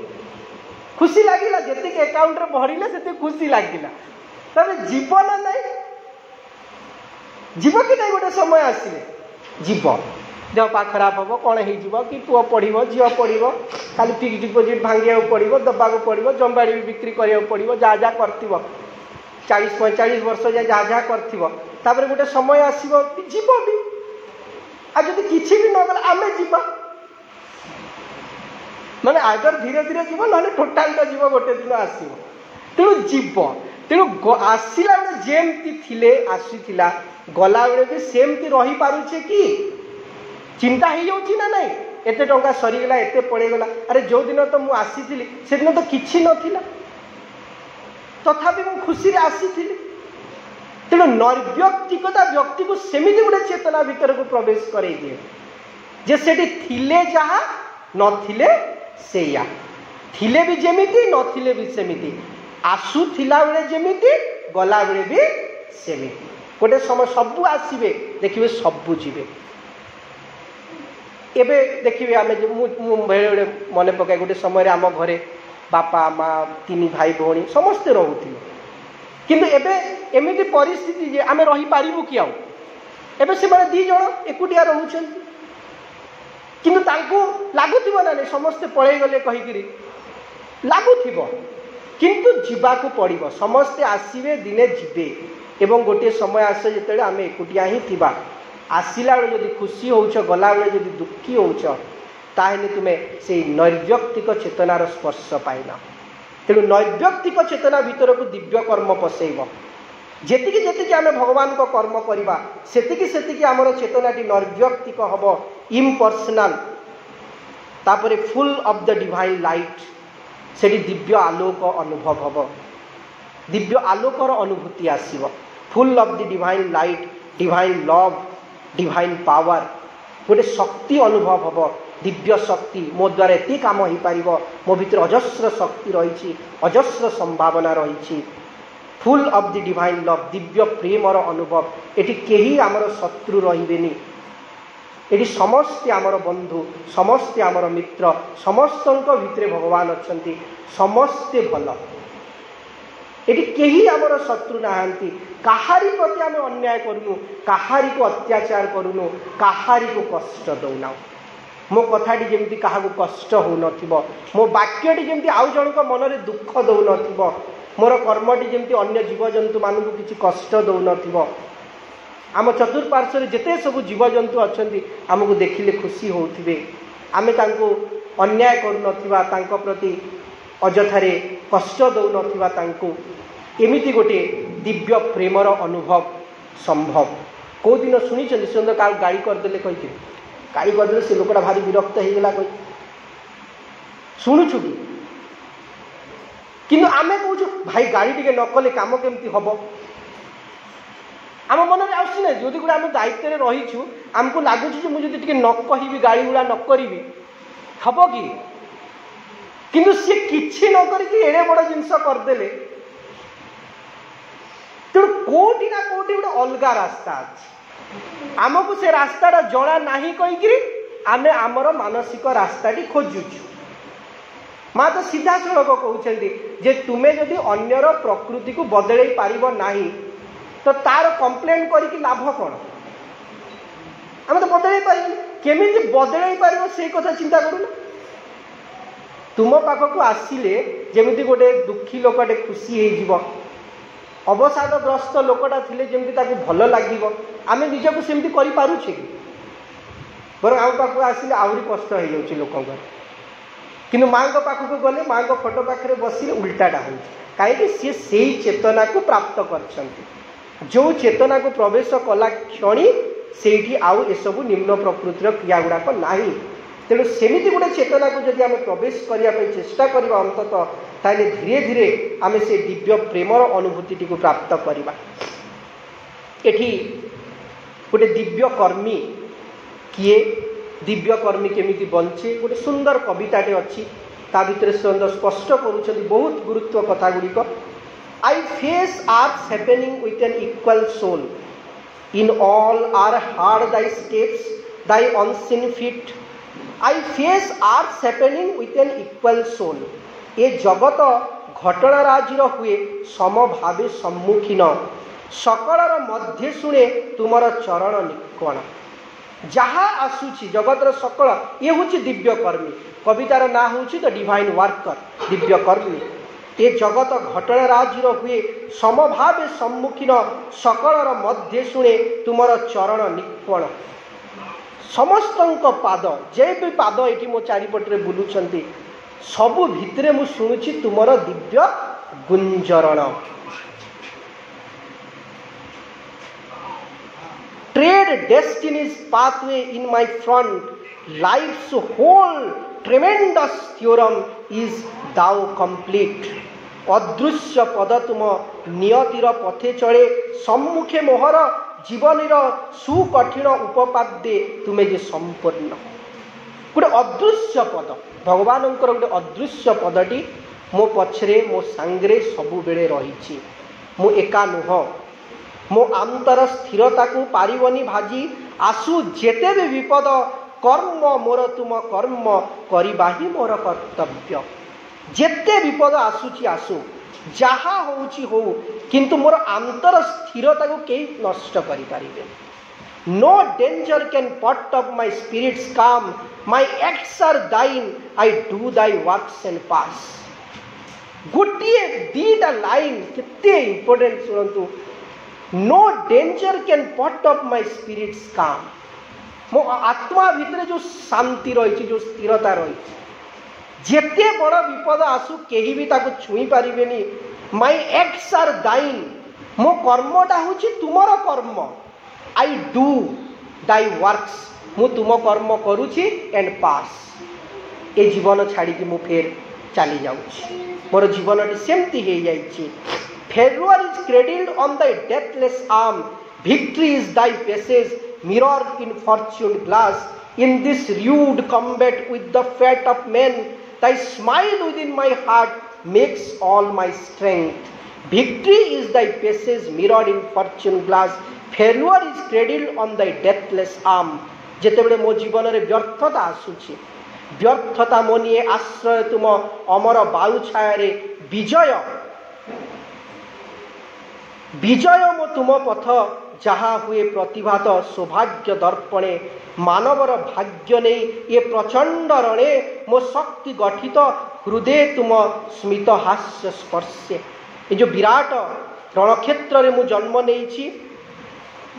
खुशी लगिला जति अकाउंट रे भरिले सेते खुशी लगिला तबे जीवन नहीं जीव कि नहीं गोटे समय आसिले जीव देह पा खराब हम कौन हो कि पुआ पढ़ो झील पढ़ो खाली फिक्स डिपोजिट भांगा पड़ो दबाक पड़ो जमबाड़ी भी बिक्री करा पड़ो जहाँ जहाँ कर 40-45 वर्ष जाए जहाँ जहाँ कर गोटे समय आसो जीव भी आदि किसी भी न गला आम जीवा माने आदर धीरे धीरे जीव ना टोटाल तो जीव गोटे दिन आसो तेणु जीव तेणु आसला बेले जेमती थिले आसीथिला गला बेले भी सेमती रही पारुछे कि चिंता हो जाऊँ ना नहीं एते टंका सरीगला एते पड़ेगला अरे जो दिन तो मुझे आसी से दिन तो किसी नथिला तथापि मु खुशी आसी तेणु नैर्व्यक्तिकता व्यक्ति को सेमिति गोटे चेतना भीतर को प्रवेश करे दिए जे सेठी थिले जहाँ नथिले सेया थिले भी जेमिति नथिले भी सेमिति आसुथिला बेले जेमिति गला बेले भी सेमिति गोटे समय सबू आसबे देखिए सबू जीवे एबे देखिए आम बेले बेले मन पकाए गोटे समय आम घरे बापा माँ 3 भाई भौणी समस्ते रोते किंतु एबे एमिति परिस्थिति जे आम रही पारिबु कि आउ एबे से माने 2 जण एकुटिया रहउछन किंतु तांको लागुथिबो ना समस्ते पळै गले कहि करी लागुथिबो किंतु जीवाकू पड़िबो समस्ते आसीबे दिने जीवे एवं गोटे समय आसे जेतेले आम एकुटिया ही थिबा आसला बेले जदि खुशी होउछ गला बेले जदि दुखी होउछ ताहेले तुमे से नैर्व्यक्तिक चेतनार स्पर्श पाइना तेणु नैर्व्यक्तिक चेतना भीतर को दिव्य कर्म पसैब जेतिकी जेतिकी आम भगवान को कर्म करवा सेतिकी सेतिकी आमर चेतनाटी नैर्व्यक्तिक हम इम्पर्सनाल तापरे full of the divine light सेठी दिव्य आलोक अनुभव हम दिव्य आलोकर अनुभूति आसीब full of the divine light divine love divine power गोटे शक्ति अनुभव हम दिव्य शक्ति मो द्वारा ये कम हो पार मो भीतर अजस्र शक्ति रही अजस्र संभावना रही full of the divine love Divya Premiere अनुभव एटी केही आमर शत्रु रहिबेनी एटी समस्ते आमर बंधु समस्ते आमर मित्र समस्तंक भितरे भगवान अछंती समस्ते भल एटी केही आमर शत्रु नाहांती काहारी प्रति आम अन्याय करूनु काहारी को अत्याचार करूनु काहारी को कष्ट दौना मो कथाटी जमी क्या कष्ट हो नथिबो मो वाक्यटी जमी आउ जनक मन में दुख दौ नथिबो मोर कर्मटी जमी अन्य जीवजंतु मानू किसी कष्ट दौ नथिबो आम चतुर्पार्श्व जिते सब जीवजंतु अच्छी आमको देखिले खुशी होउथिबे आमे तांको अन्याय करू नथिबा तांको प्रति अजथारे कष्ट दौ नथिबा तांको एमिति गोटे दिव्य प्रेमर अनुभव संभव कौ दिन शुणी सुंदर क्या गाड़ी करदे कही गाड़ी करदे से लोकटा भारी विरक्त हो गला कही शुणुछु कि आमे कहूँ भाई गाड़ी टिके न कले काम केमती हम आम मन में आसना जो गुड़ा आम दायित्व रहीचु आमको लगुच मुझे टे न कहि गाड़ी गुड़ा न करी हम कि किंतु सी किसी न करके एड़े बड़ जिनस करदे तेणु कोटी ना कोटी गोटे अलग रास्ता अच्छे आमको से रास्ता जना नहीं कहीकि आमे आमर मानसिक रास्ताटी खोजुचु। माँ तो सीधा सड़क कहते जे तुम्हें जदि अन्यर प्रकृति को बदल पार ना तो तार कंप्लेन करके लाभ कौन? आम तो बदल पार केमी बदल पार से कथा चिंता करूना। तुम पाखक आसिले जमी गोटे दुखी लोकटे खुशी हो अवसादग्रस्त लोकटा थिले जमी भल लगे आम निजक सेमती करें कि बर आम पाख आसिले आहरी कष्ट हो जाऊँ लोक कि माँ पाखक गले माँ फोटो पाखे बसिले उल्टाटा हो कहीं सी से चेतना को प्राप्त कर जो चेतना को प्रवेश कला क्षणी से आउ एसबू निम्न प्रकृतिर क्रिया गुड़ाक ना तेणु सेमती गोटे चेतना को जब आम प्रवेश करने चेष्टा करवा अंतत ताले धीरे धीरे आम से दिव्य प्रेमर अनुभूति को प्राप्त करवा। एठी गोटे दिव्य कर्मी किए दिव्य कर्मी केमिति बंचे गोटे सुंदर कविताटे अच्छी ता भितर सुंदर स्पष्ट करुछथि बहुत गुरुत्व कथा गुड़िक। I face arts happening with an equal soul in all are heard thy steps thy unseen feet. I face arts happening with an equal soul ए जगत घटना राजीर हुए समभावे सम्मुखीन सकलर मध्य शुणे तुमर चरण निकोण। जहाँ आसूची जगतर सकल ये हूँ दिव्य कर्मी कवितार ना हूँ द डिवाइन वर्कर दिव्य कर्मी ए जगत घटना राजीर हुए समभावे सम्मुखीन सकलर मध्य शुणे तुमर चरण निकोण। समस्त पाद जे भी पाद ये मो चारिपटे बुलूं सबू भितरे मु शुणुची तुमर Divya गुंजरण। Trade destiny's pathway in my front, life's whole tremendous theorem is thou complete। अदृश्य पद तुम नियतिर पथे चले सम्मुखे मोहर जीवनर सुकठिन उपपाद्ये तुम्हें जे संपूर्ण। गोटे अदृश्य पद भगवान गोटे अदृश्य पदटी मो पछरे मो सांगरे सबु बेले रही मु एका नुह मो आंतर स्थिरता को पारिबनी भाजी आसु जेते भी विपद कर्म मोर तुम कर्म करवा ही मोर कर्तव्य। जेते विपद आसुची आसु जहा होउची हो किंतु मोर आंतर स्थिरता को कई नष्ट करि पारिबे। No danger can put up my spirits calm my acts are thine I do thy works and pass. गोटे दीटा लाइन केते इंपोर्टेंट सुनतु। No danger can put up my spirits calm मो आत्मा भितर जो शांति रही जो स्थिरता रही जेते बड़ विपद आसु केही भी ताको छुई पारिबेनी। माय एक्ट्स आर दाइन मो कर्मटा होची तुमर कर्म। आई डू दाई वर्क्स मु तुम कर्म करुची एंड पास। ए जीवन छाड़ी कि मु फेर चली जाउची मोर जीवन सेमती हो जाइए। Failure is cradled on thy deathless arm, victory is thy passage, mirrored in fortune glass. In this rude combat with the fate of men, thy smile within my heart makes all my strength. Victory is thy passage, mirrored in fortune glass. Failure is cradled on thy deathless arm. जेतेबेले मो जीवन रे व्यर्थता आसुची व्यर्थता मो निये आश्रय तुम अमर बायु छाया रे विजय विजय मो तुम पथ जहा हुए प्रतिभात सौभाग्य दर्पणे मानवर भाग्य नहीं ये प्रचंड रणे मो शक्ति गठित हृदय तुम स्मित हास्य स्पर्शे। ये जो विराट रणक्षेत्र रे मु जन्म नहीं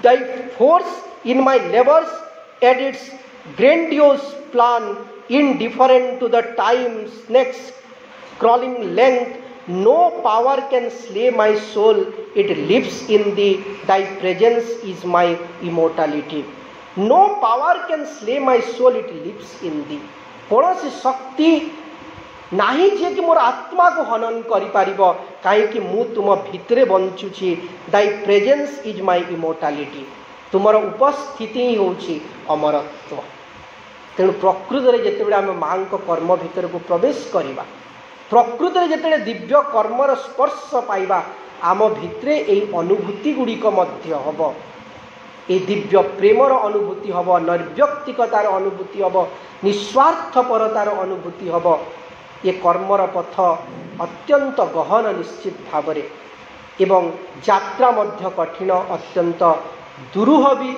दाई force in my labours at its grandiose plan indifferent to the time snake's crawling length. No power can slay my soul, it lives in thee, thy presence is my immortality. No power can slay my soul, it lives in thee. कौन सी शक्ति नहीं जे कि मोर आत्मा को हनन करि पारिबो काहे मु तुम भितरे बंचुछि। thy presence is my immortality। तुमर उपस्थिति ही होछि अमरत्व। तेणु प्रकृत में जिते आम माँ कर्म भितर को प्रवेश करवा प्रकृत में जिते दिव्य कर्मर स्पर्श पाइबा आम भितरे यही अनुभूति गुड़िक हम ए दिव्य प्रेमर अनुभूति हम, नैर्व्यक्तिकतार अनुभूति हम, निस्वार्थपरतार अनुभूति हम। ये कर्मर पथ अत्यंत गहन निश्चित भाव एवं यात्रा मध्य कठिन अत्यंत दुरूह भी,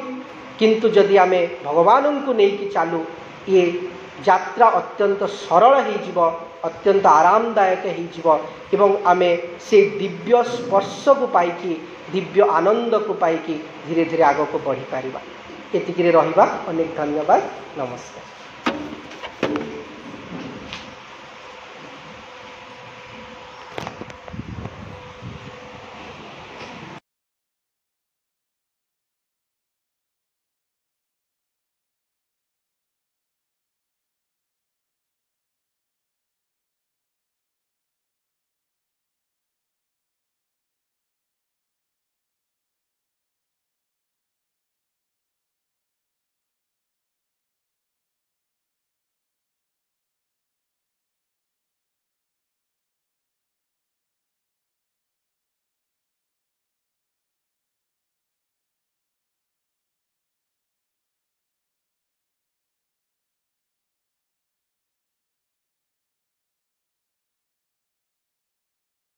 किंतु जदि आमे भगवान को लेकिन चालू ये यात्रा अत्यंत सरल हो, अत्यंत आरामदायक हो, आमे से दिव्य स्पर्श को पाइकी, दिव्य आनंद को पाइकी धीरे धीरे आग को बढ़ी पारिबा। एतिकिरे रहिबा। अनेक धन्यवाद। नमस्कार।